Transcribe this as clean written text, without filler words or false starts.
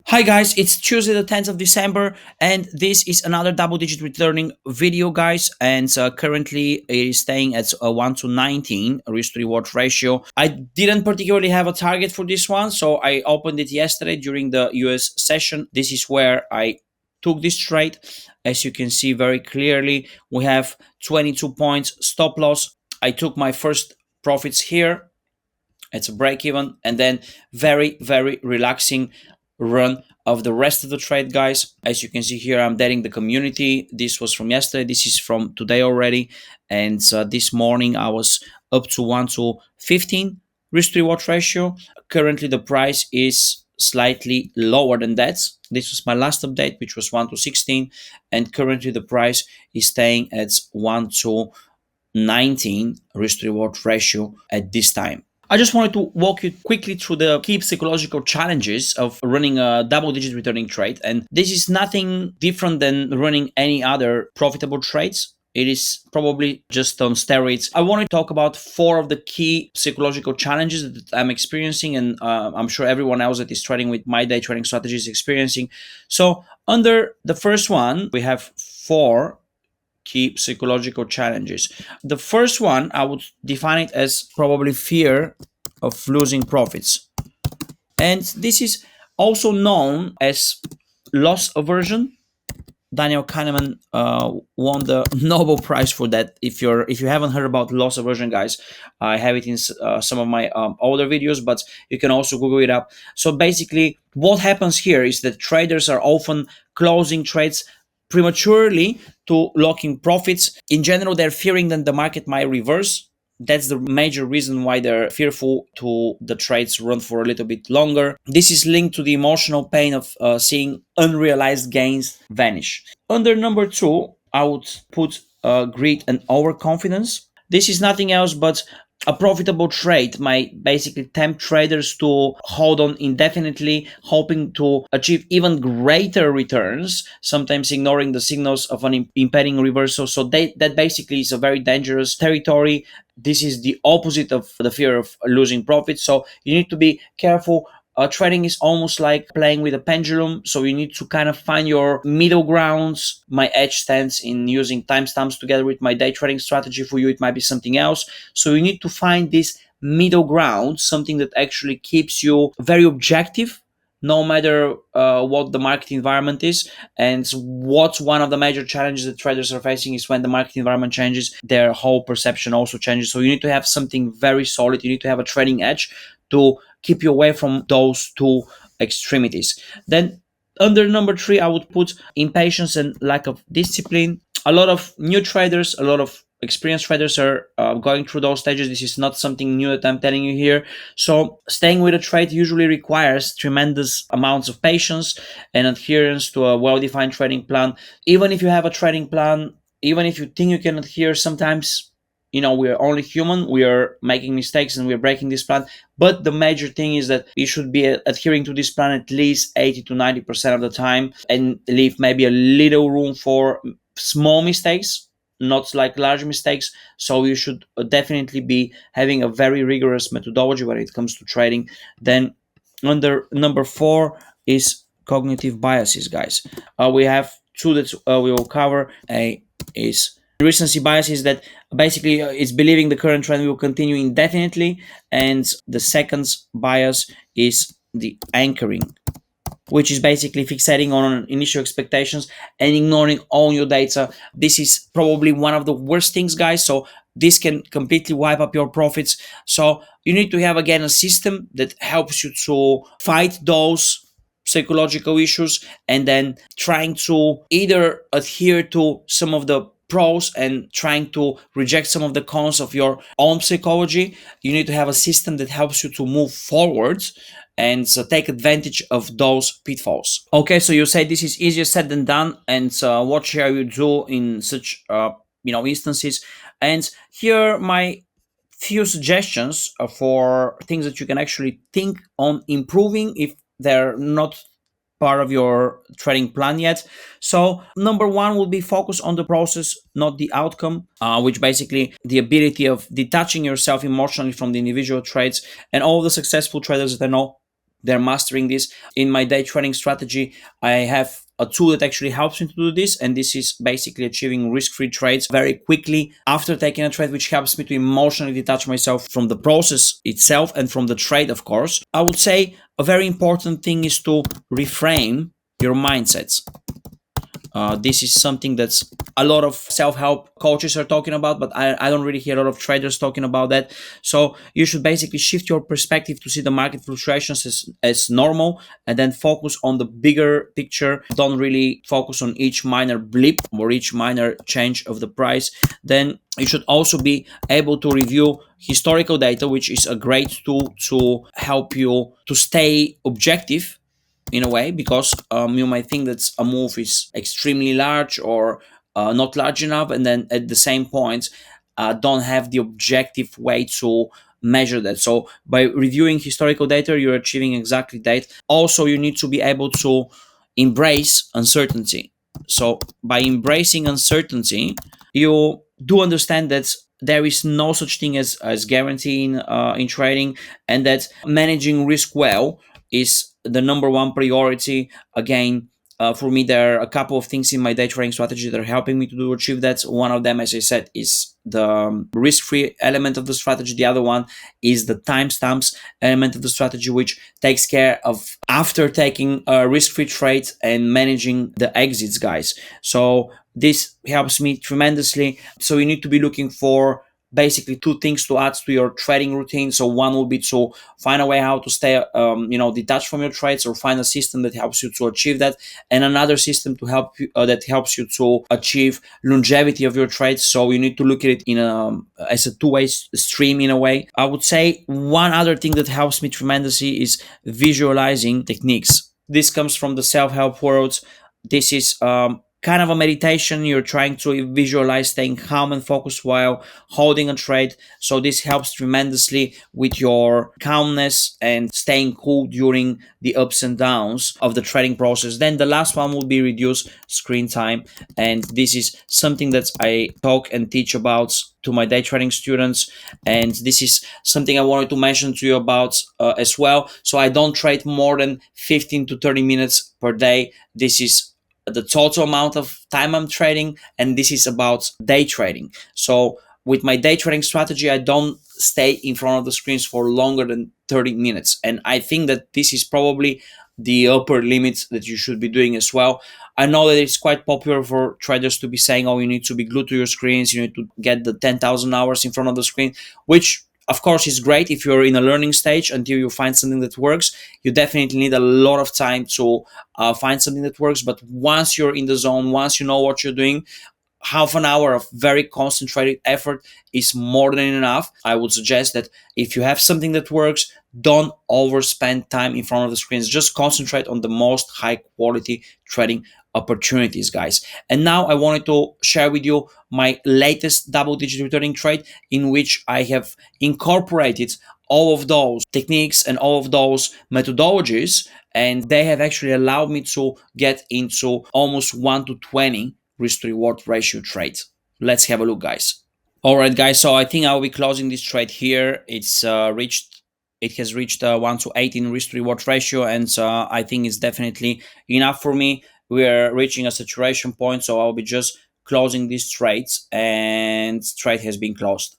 Hi guys, it's Tuesday the 10th of December and this is another double digit returning video guys, and currently it is staying at a 1 to 19 risk to reward ratio. I didn't particularly have a target for this one, so I opened it yesterday during the US session. This is where I took this trade. As you can see very clearly, we have 22 points stop loss. I took my first profits here. It's a break even, and then very relaxing run of the rest of the trade, guys. As you can see here, I'm dating the community. This was from yesterday, this is from today already, and this morning I was up to 1 to 15 risk to reward ratio. Currently the price is slightly lower than that. This was my last update, which was 1 to 16, and currently the price is staying at 1 to 19 risk to reward ratio at this time. I just wanted to walk you quickly through the key psychological challenges of running a double digit returning trade. And this is nothing different than running any other profitable trades. It is probably just on steroids. I want to talk about four of the key psychological challenges that I'm experiencing, and I'm sure everyone else that is trading with my day trading strategy is experiencing. So under the first one, we have four key psychological challenges. The first one, I would define it as probably fear of losing profits. And this is also known as loss aversion. Daniel Kahneman won the Nobel Prize for that. If you haven't heard about loss aversion, guys, I have it in some of my older videos, but you can also Google it up. So basically, what happens here is that traders are often closing trades prematurely to lock in profits. In general, they're fearing that the market might reverse. That's the major reason why they're fearful to the trades run for a little bit longer. This is linked to the emotional pain of seeing unrealized gains vanish. Under number two, I would put greed and overconfidence. This is nothing else but a profitable trade might basically tempt traders to hold on indefinitely, hoping to achieve even greater returns, sometimes ignoring the signals of an impending reversal. So that basically is a very dangerous territory. This is the opposite of the fear of losing profit. So you need to be careful. Trading is almost like playing with a pendulum, so you need to kind of find your middle grounds. My edge stands in using timestamps together with my day trading strategy. For you, it might be something else. So you need to find this middle ground, something that actually keeps you very objective, no matter what the market environment is. And what's one of the major challenges that traders are facing is when the market environment changes, their whole perception also changes. So you need to have something very solid. You need to have a trading edge to keep you away from those two extremities. Then under number three, I would put impatience and lack of discipline. A lot of new traders, a lot of experienced traders are going through those stages. This is not something new that I'm telling you here. So staying with a trade usually requires tremendous amounts of patience and adherence to a well-defined trading plan. Even if you have a trading plan, even if you think you can adhere, sometimes we are only human. We are making mistakes and we are breaking this plan. But the major thing is that you should be adhering to this plan at least 80 to 90% of the time, and leave maybe a little room for small mistakes, not like large mistakes. So you should definitely be having a very rigorous methodology when it comes to trading. Then under number four is cognitive biases, guys. We have two that we will cover. A is recency bias, is that basically it's believing the current trend will continue indefinitely, and the second bias is the anchoring, which is basically fixating on initial expectations and ignoring all your data. This is probably one of the worst things, guys. So this can completely wipe up your profits. So you need to have, again, a system that helps you to fight those psychological issues, and then trying to either adhere to some of the pros and trying to reject some of the cons of your own psychology. You need to have a system that helps you to move forward and take advantage of those pitfalls. Okay, so you say this is easier said than done, and what shall you do in such instances? And here are my few suggestions for things that you can actually think on improving if they're not part of your trading plan yet. So number one will be focus on the process, not the outcome, which basically the ability of detaching yourself emotionally from the individual trades. And all the successful traders that I know, they're mastering this. In my day trading strategy, I have a tool that actually helps me to do this, and this is basically achieving risk-free trades very quickly after taking a trade, which helps me to emotionally detach myself from the process itself and from the trade, of course. I would say a very important thing is to reframe your mindsets. This is something that's a lot of self-help coaches are talking about, but I don't really hear a lot of traders talking about that. So you should basically shift your perspective to see the market fluctuations as normal, and then focus on the bigger picture. Don't really focus on each minor blip or each minor change of the price. Then you should also be able to review historical data, which is a great tool to help you to stay objective in a way, because you might think that a move is extremely large or not large enough, and then at the same point don't have the objective way to measure that. So by reviewing historical data, you're achieving exactly that. Also, you need to be able to embrace uncertainty. So by embracing uncertainty, you do understand that there is no such thing as guaranteeing in trading, and that managing risk well is the number one priority. Again, for me, there are a couple of things in my day trading strategy that are helping me to do achieve that. One of them, as I said, is the risk-free element of the strategy. The other one is the timestamps element of the strategy, which takes care of after taking a risk-free trade and managing the exits, guys. So this helps me tremendously. So you need to be looking for basically two things to add to your trading routine. So one will be to find a way how to stay detached from your trades, or find a system that helps you to achieve that, and another system to help you that helps you to achieve longevity of your trades. So you need to look at it in a as a two-way stream in a way. I would say one other thing that helps me tremendously is visualizing techniques. This comes from the self-help world. This is kind of a meditation. You're trying to visualize staying calm and focused while holding a trade. So this helps tremendously with your calmness and staying cool during the ups and downs of the trading process. Then the last one will be reduce screen time, and this is something that I talk and teach about to my day trading students, and this is something I wanted to mention to you about as well. So I don't trade more than 15 to 30 minutes per day. This is the total amount of time I'm trading, and this is about day trading. So with my day trading strategy, I don't stay in front of the screens for longer than 30 minutes, and I think that this is probably the upper limit that you should be doing as well. I know that it's quite popular for traders to be saying, oh, you need to be glued to your screens, you need to get the 10,000 hours in front of the screen, which of course is great if you're in a learning stage until you find something that works. You definitely need a lot of time to find something that works. But once you're in the zone, once you know what you're doing, half an hour of very concentrated effort is more than enough. I would suggest that if you have something that works, don't overspend time in front of the screens. Just concentrate on the most high quality trading opportunities, guys. And now I wanted to share with you my latest double digit returning trade, in which I have incorporated all of those techniques and all of those methodologies, and they have actually allowed me to get into almost 1 to 20 risk to reward ratio trade. Let's have a look, guys. All right, guys. So I think I'll be closing this trade here. It has reached 1 to 18 risk to reward ratio, and I think it's definitely enough for me. We're reaching a saturation point, so I'll be just closing these trades, and trade has been closed.